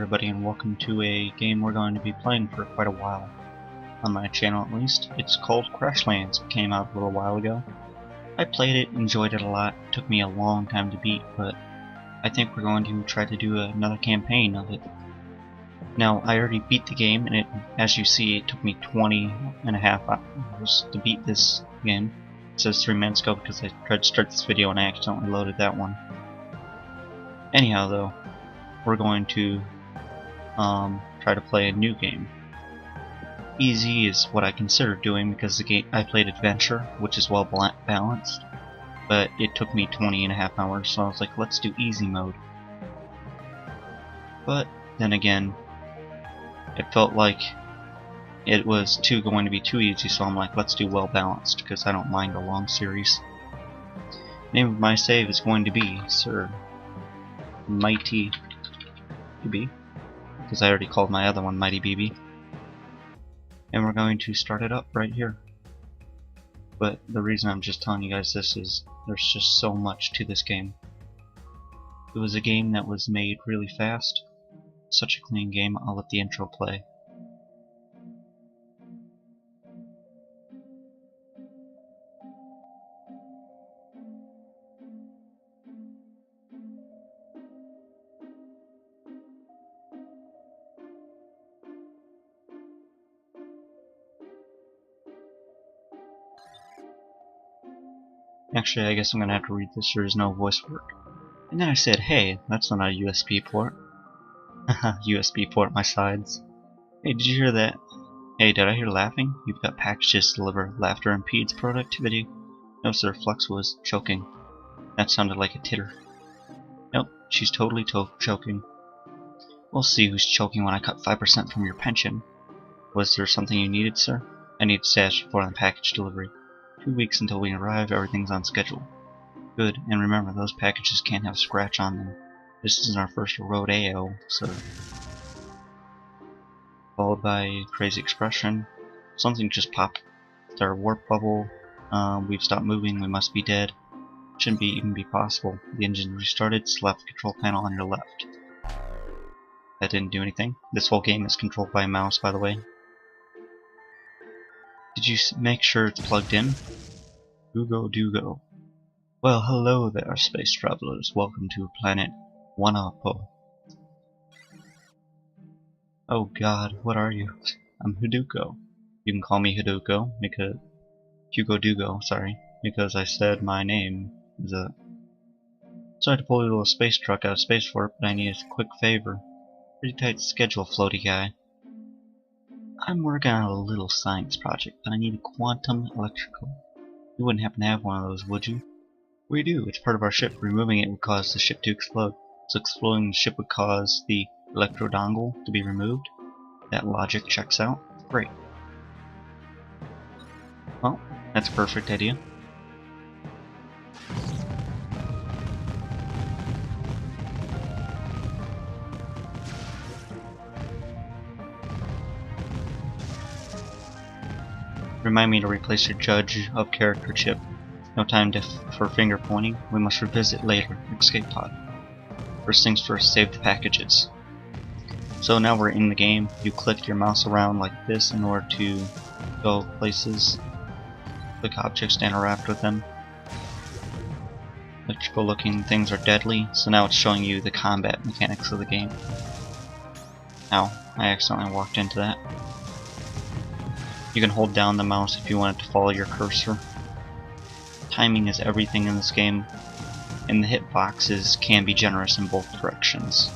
everybody, and welcome to a game we're going to be playing for quite a while. On my channel at least. It's called CrashLands. It came out a little while ago. I played it, enjoyed it a lot. It took me a long time to beat, but I think we're going to try to do another campaign of it. Now, I already beat the game, and as you see, it took me 20 and a half hours to beat this game. It says 3 minutes ago because I tried to start this video and I accidentally loaded that one. Anyhow though, we're going to try to play a new game. Easy is what I consider doing because the game I played Adventure, which is well balanced, but it took me 20 and a half hours, so I was like, let's do easy mode. But then again, it felt like it was going to be too easy, so I'm like, let's do well balanced because I don't mind a long series. Name of my save is going to be Sir Mighty BB, because I already called my other one Mighty BB. And we're going to start it up right here. But the reason I'm just telling you guys this is there's just so much to this game. It was a game that was made really fast. Such a clean game. I'll let the intro play. Actually, I guess I'm gonna have to read this. There is no voice work. And then I said, hey, that's not a USB port. Haha, USB port my sides. Hey, did you hear that? Hey, did I hear laughing? You've got packages to deliver. Laughter impedes productivity. No, sir, Flux was choking. That sounded like a titter. Nope, she's totally choking. We'll see who's choking when I cut 5% from your pension. Was there something you needed, sir? I need stash for the package delivery. 2 weeks until we arrive, everything's on schedule. Good, and remember, those packages can't have a scratch on them. This isn't our first rodeo, sir. Followed by a crazy expression. Something just popped. Our warp bubble. We've stopped moving, we must be dead. Shouldn't even be possible. The engine restarted, select the control panel on your left. That didn't do anything. This whole game is controlled by a mouse, by the way. Did you make sure it's plugged in? Googo. Well, hello there, space travelers. Welcome to planet Wanapo. Oh god, what are you? I'm Hiduko. You can call me Hiduko, because Hugo Dugo, sorry, because I said my name is a... Sorry to pull your little space truck out of space for it, but I need a quick favor. Pretty tight schedule, floaty guy. I'm working on a little science project, but I need a quantum electrical. You wouldn't happen to have one of those, would you? We do. It's part of our ship. Removing it would cause the ship to explode. So exploding the ship would cause the electrodongle to be removed. That logic checks out. Great. Well, that's a perfect idea. Remind me to replace your judge of character chip. No time for finger pointing. We must revisit later. Escape pod. First things first, save the packages. So now we're in the game. You click your mouse around like this in order to go places. Click objects to interact with them. Electrical looking things are deadly, so now it's showing you the combat mechanics of the game. Ow, I accidentally walked into that. You can hold down the mouse if you want it to follow your cursor. Timing is everything in this game, and the hitboxes can be generous in both directions.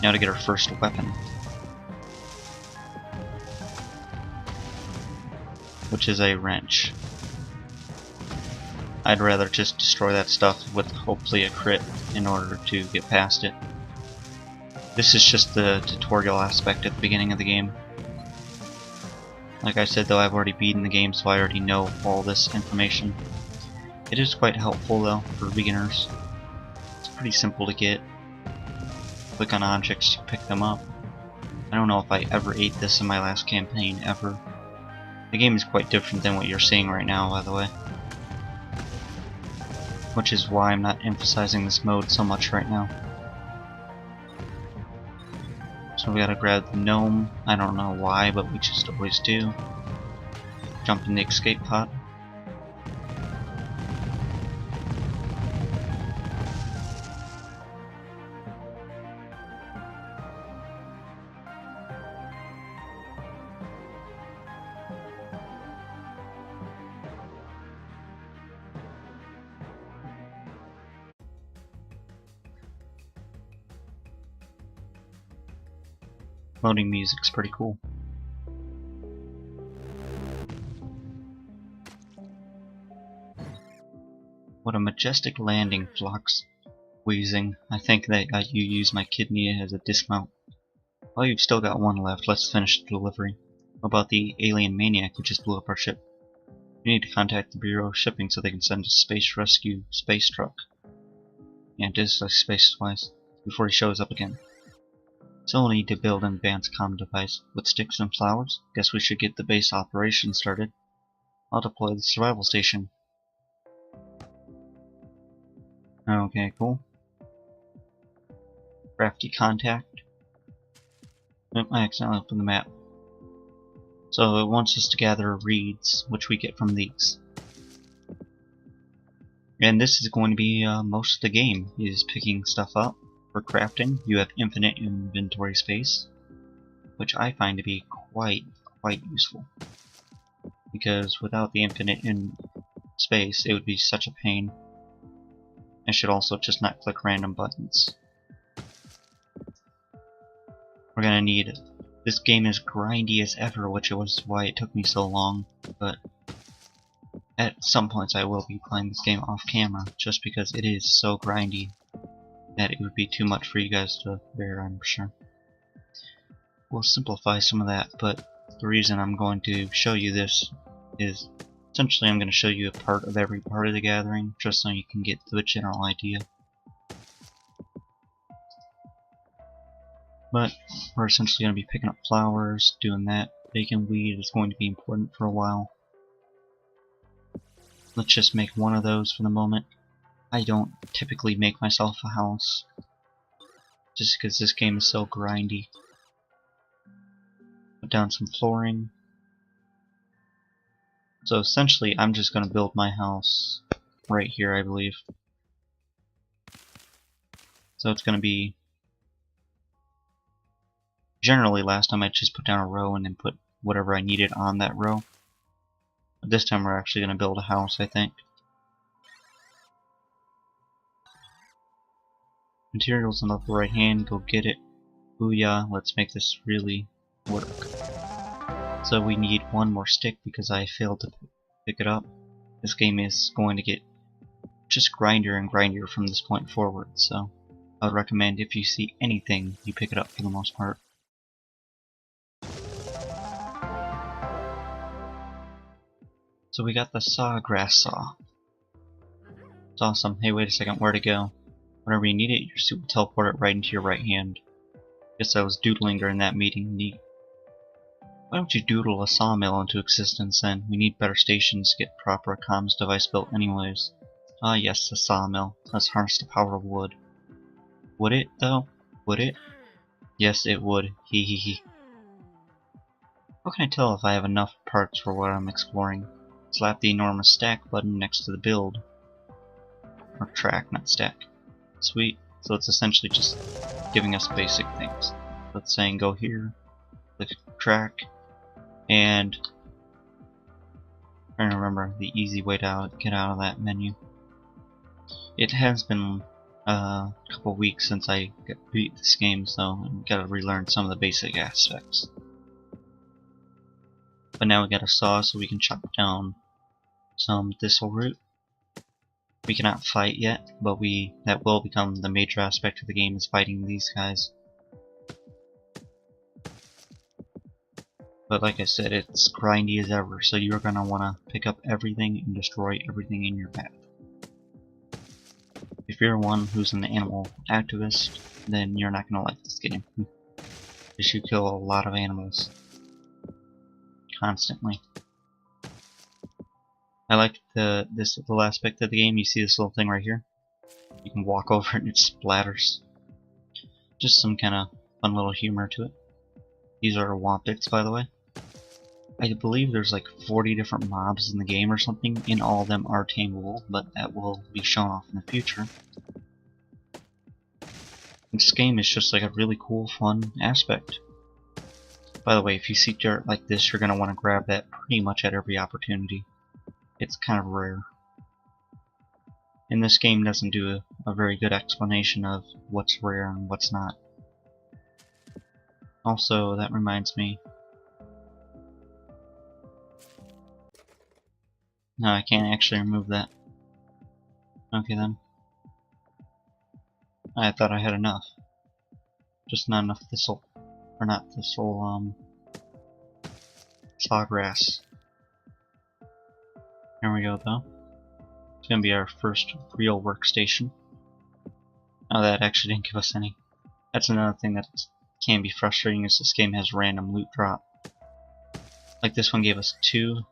Now to get our first weapon, which is a wrench. I'd rather just destroy that stuff with hopefully a crit in order to get past it. This is just the tutorial aspect at the beginning of the game. Like I said though, I've already beaten the game, so I already know all this information. It is quite helpful though, for beginners. It's pretty simple to get. Click on objects to pick them up. I don't know if I ever ate this in my last campaign, ever. The game is quite different than what you're seeing right now, by the way. Which is why I'm not emphasizing this mode so much right now. So we gotta grab the gnome. I don't know why, but we just always do. Jump in the escape pod. Loading music's pretty cool. What a majestic landing, Flux. Wheezing. I think that you use my kidney as a dismount. Oh, you've still got one left. Let's finish the delivery. What about the alien maniac who just blew up our ship? We need to contact the Bureau of Shipping so they can send a space rescue space truck. Yeah, just like space twice before he shows up again. So we'll need to build an advanced comm device with sticks and flowers. Guess we should get the base operation started. I'll deploy the survival station. Okay, cool. Crafty contact. Nope, I accidentally opened the map. So it wants us to gather reeds, which we get from these. And this is going to be most of the game, is picking stuff up. For crafting, you have infinite inventory space, which I find to be quite useful. Because without the infinite space, it would be such a pain. I should also just not click random buttons. We're gonna need it. This game is grindy as ever, which was why it took me so long, but at some points I will be playing this game off camera, just because it is so grindy that it would be too much for you guys to bear, I'm sure. We'll simplify some of that, but the reason I'm going to show you this is essentially I'm going to show you a part of every part of the gathering, just so you can get the general idea. But we're essentially going to be picking up flowers, doing that. Bacon weed is going to be important for a while. Let's just make one of those for the moment. I don't typically make myself a house, just because this game is so grindy. Put down some flooring. So essentially I'm just going to build my house right here, I believe. So it's going to be... Generally last time I just put down a row and then put whatever I needed on that row. But this time we're actually going to build a house, I think. Materials on the upper right hand, go get it. Booyah, let's make this really work. So we need one more stick because I failed to pick it up. This game is going to get just grindier and grindier from this point forward, so I would recommend if you see anything, you pick it up for the most part. So we got the sawgrass saw. It's awesome. Hey, wait a second, where to go? Whenever you need it, your suit will teleport it right into your right hand. Guess I was doodling during that meeting. Neat. Why don't you doodle a sawmill into existence then? We need better stations to get proper comms device built anyways. Ah yes, a sawmill. Let's harness the power of wood. Would it, though? Would it? Yes, it would. Hee hee hee. How can I tell if I have enough parts for what I'm exploring? Slap the enormous stack button next to the build. Or track, not stack. Sweet. So it's essentially just giving us basic things. Let's say go here, click track, and I'm trying to remember the easy way to get out of that menu. It has been a couple weeks since I beat this game, so I've got to relearn some of the basic aspects. But now we got a saw so we can chop down some thistle root. We cannot fight yet, but that will become the major aspect of the game, is fighting these guys. But like I said, it's grindy as ever, so you're going to want to pick up everything and destroy everything in your path. If you're one who's an animal activist, then you're not going to like this game. Because you kill a lot of animals. Constantly. I like this little aspect of the game. You see this little thing right here? You can walk over it and it splatters. Just some kind of Fun little humor to it. These are Wampix, by the way. I believe there's like 40 different mobs in the game or something, and all of them are tameable, but that will be shown off in the future. This game is just like a really cool, fun aspect. By the way, if you see dirt like this, you're going to want to grab that pretty much at every opportunity. It's kind of rare. And this game doesn't do a very good explanation of what's rare and what's not. Also, that reminds me. No, I can't actually remove that. Okay then. I thought I had enough. Just not enough thistle. Or not thistle, sawgrass. Here we go though. It's gonna be our first real workstation. Oh, that actually didn't give us any. That's another thing that can be frustrating, is this game has random loot drop. Like this one gave us 2.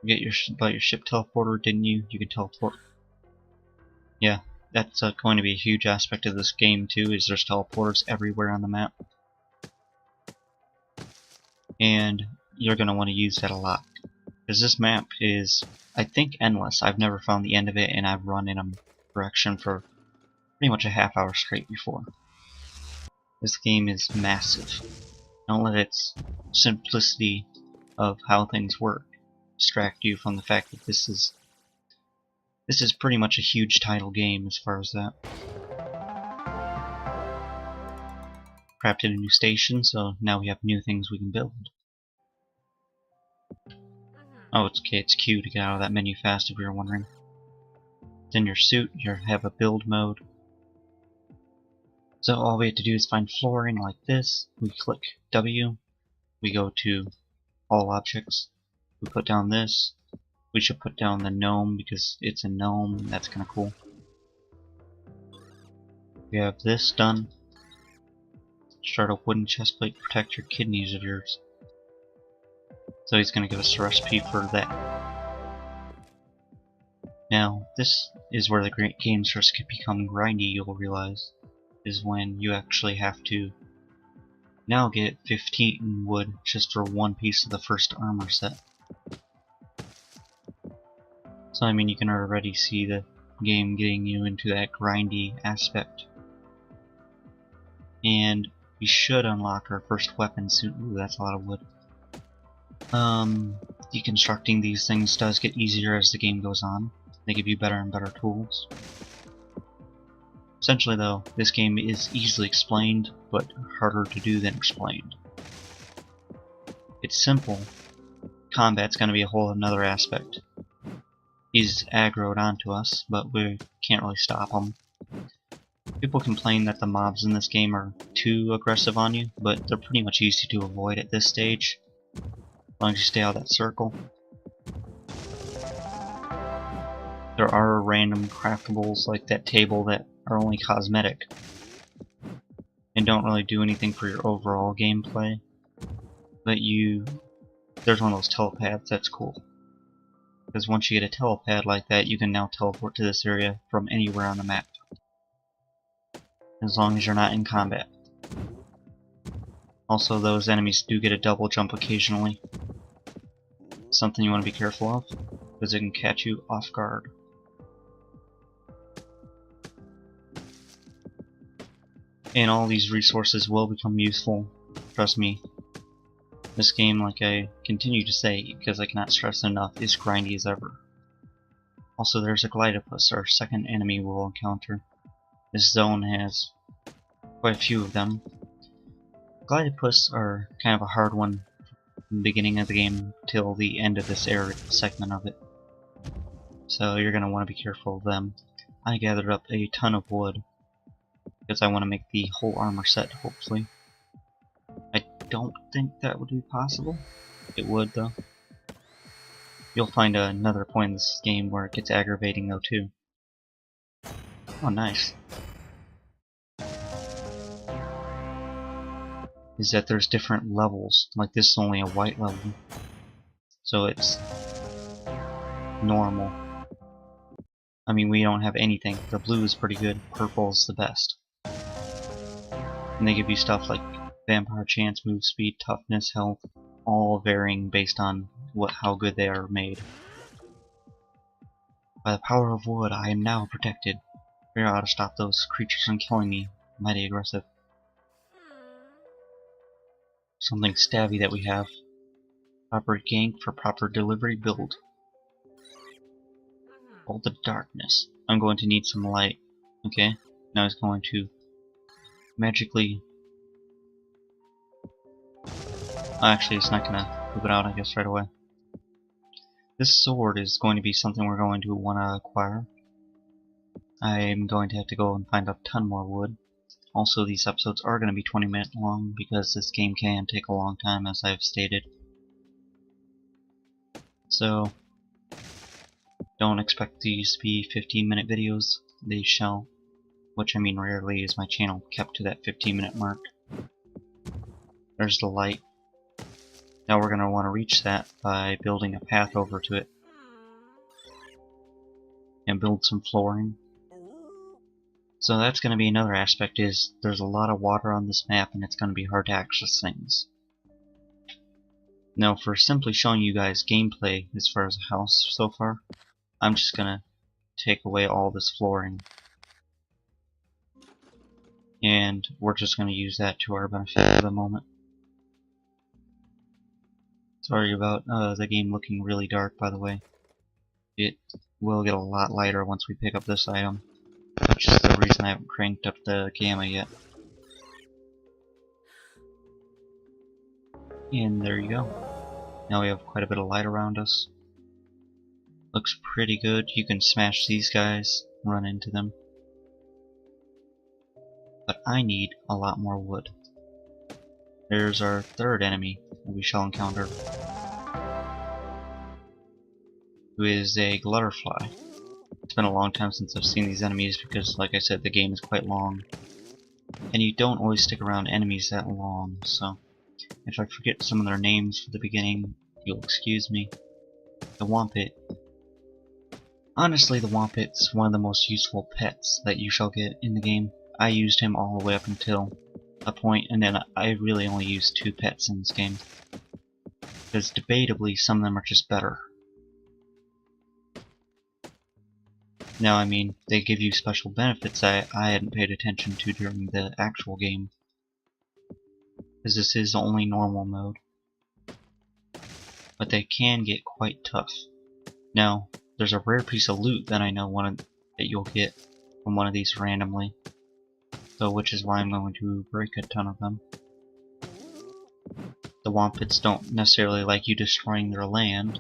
You got your ship teleporter, didn't you? You can teleport. Yeah, that's going to be a huge aspect of this game too, is there's teleporters everywhere on the map. And you're going to want to use that a lot. Because this map is, I think, endless. I've never found the end of it, and I've run in a direction for pretty much a half hour straight before. This game is massive. Don't let its simplicity of how things work distract you from the fact that this is pretty much a huge title game as far as that. Crafted a new station, so now we have new things we can build. Oh, it's okay, it's Q to get out of that menu fast if you were wondering. Then your suit, you have a build mode. So all we have to do is find flooring like this. We click W, we go to all objects, we put down this. We should put down the gnome because it's a gnome, that's kinda cool. We have this done. Start a wooden chest plate, protect your kidneys of yours. So he's gonna give us a recipe for that. Now, this is where the great game starts to become grindy, you'll realize, is when you actually have to now get 15 wood just for one piece of the first armor set. So I mean, you can already see the game getting you into that grindy aspect. And we should unlock our first weapon soon. Ooh, that's a lot of wood. Deconstructing these things does get easier as the game goes on. They give you better and better tools. Essentially though, this game is easily explained, but harder to do than explained. It's simple. Combat's gonna be a whole another aspect. He's aggroed onto us, but we can't really stop him. People complain that the mobs in this game are too aggressive on you, but they're pretty much easy to avoid at this stage, as long as you stay out of that circle. There are random craftables like that table that are only cosmetic and don't really do anything for your overall gameplay, but there's one of those telepads that's cool. Because once you get a telepad like that, you can now teleport to this area from anywhere on the map, as long as you're not in combat. Also, those enemies do get a double jump occasionally. Something you want to be careful of, because it can catch you off guard. And all these resources will become useful, trust me. This game, like I continue to say, because I cannot stress enough, is grindy as ever. Also, there's a Glidopus, our second enemy we'll encounter. This zone has quite a few of them. Glidopus are kind of a hard one from the beginning of the game till the end of this area segment of it. So you're going to want to be careful of them. I gathered up a ton of wood because I want to make the whole armor set, hopefully. I don't think that would be possible. It would, though. You'll find another point in this game where it gets aggravating, though, too. Oh, nice. Is that there's different levels. Like, this is only a white level. So it's normal. I mean, we don't have anything. The blue is pretty good. Purple is the best. And they give you stuff like vampire chance, move speed, toughness, health, all varying based on how good they are made. By the power of wood, I am now protected. Figure out how to stop those creatures from killing me. Mighty aggressive. Something stabby that we have. Proper gank for proper delivery build. Bolt of darkness. I'm going to need some light. Okay, now he's going to magically... Actually, it's not gonna move it out, I guess, right away. This sword is going to be something we're going to want to acquire. I'm going to have to go and find a ton more wood. Also, these episodes are going to be 20 minutes long because this game can take a long time, as I've stated. So, don't expect these to be 15-minute videos. They shall, which I mean rarely is my channel kept to that 15-minute mark. There's the light. Now we're going to want to reach that by building a path over to it. And build some flooring. So that's going to be another aspect, is there's a lot of water on this map and it's going to be hard to access things. Now for simply showing you guys gameplay as far as a house so far, I'm just going to take away all this flooring. And we're just going to use that to our benefit for the moment. Sorry about the game looking really dark, by the way. It will get a lot lighter once we pick up this item, which is the reason I haven't cranked up the gamma yet. And there you go. Now we have quite a bit of light around us. Looks pretty good. You can smash these guys, run into them. But I need a lot more wood. There's our third enemy that we shall encounter, who is a glutterfly. It's been a long time since I've seen these enemies because, like I said, the game is quite long. And you don't always stick around enemies that long, so if I forget some of their names for the beginning, you'll excuse me. The Wompit. Honestly, the Wompit's one of the most useful pets that you shall get in the game. I used him all the way up until a point, and then I really only used 2 pets in this game. Because debatably, some of them are just better. Now, I mean, they give you special benefits I hadn't paid attention to during the actual game. Because this is only normal mode. But they can get quite tough. Now, there's a rare piece of loot that I know that you'll get from one of these randomly. So, which is why I'm going to break a ton of them. The Wompits don't necessarily like you destroying their land,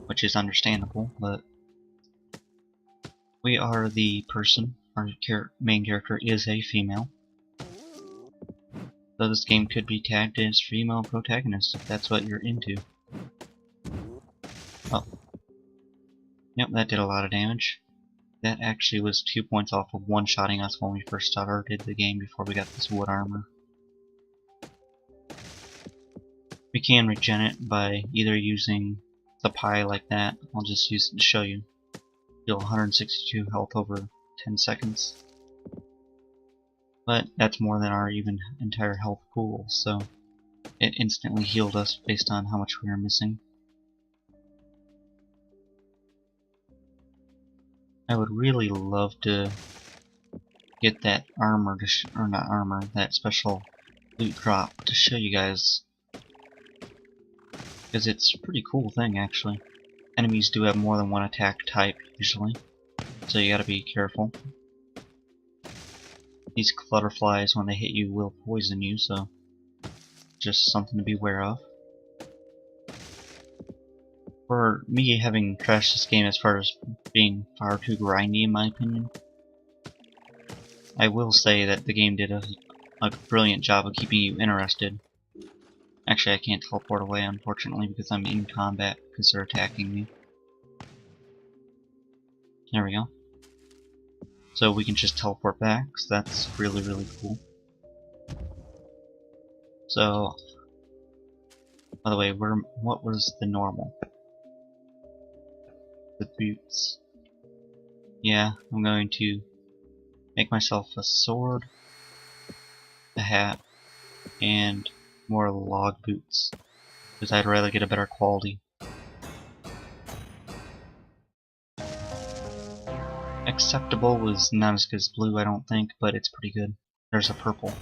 which is understandable, but we are the person. Our main character is a female. So this game could be tagged as female protagonist if that's what you're into. Oh. Yep, that did a lot of damage. That actually was 2 points off of one-shotting us when we first started the game before we got this wood armor. We can regen it by either using the pie like that. I'll just use it to show you. Deal 162 health over 10 seconds. But that's more than our even entire health pool, so it instantly healed us based on how much we were missing. I would really love to get that armor, or not armor, that special loot drop to show you guys. Because it's a pretty cool thing, actually. Enemies do have more than one attack type, usually, so you gotta be careful. These clutterflies, when they hit you, will poison you, so just something to be aware of. For me having crashed this game as far as being far too grindy in my opinion, I will say that the game did a brilliant job of keeping you interested. Actually, I can't teleport away, unfortunately, because I'm in combat because they're attacking me. There we go. So we can just teleport back, so that's really, really cool. So, by the way, what was the normal? The boots. Yeah, I'm going to make myself a sword. a hat, and more log boots, because I'd rather get a better quality. Acceptable was not as good as blue, I don't think, but it's pretty good. There's a purple.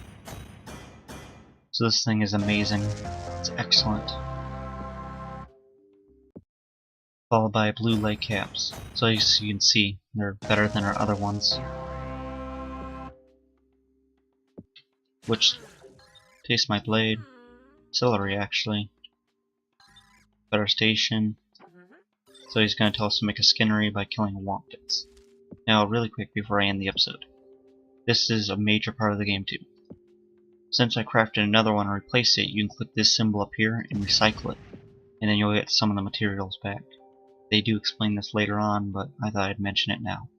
So this thing is amazing. It's excellent. Followed by blue leg caps. So as you can see, they're better than our other ones. Which taste my blade. Celery, actually. Better station. So he's going to tell us to make a skinnery by killing wompits. Now, really quick before I end the episode. This is a major part of the game too. Since I crafted another one and replaced it, you can click this symbol up here and recycle it. And then you'll get some of the materials back. They do explain this later on, but I thought I'd mention it now.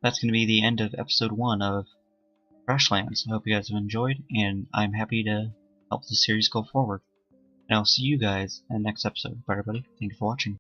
That's going to be the end of episode 1 of Crashlands. I hope you guys have enjoyed, and I'm happy to help the series go forward. And I'll see you guys in the next episode. Bye everybody. Thank you for watching.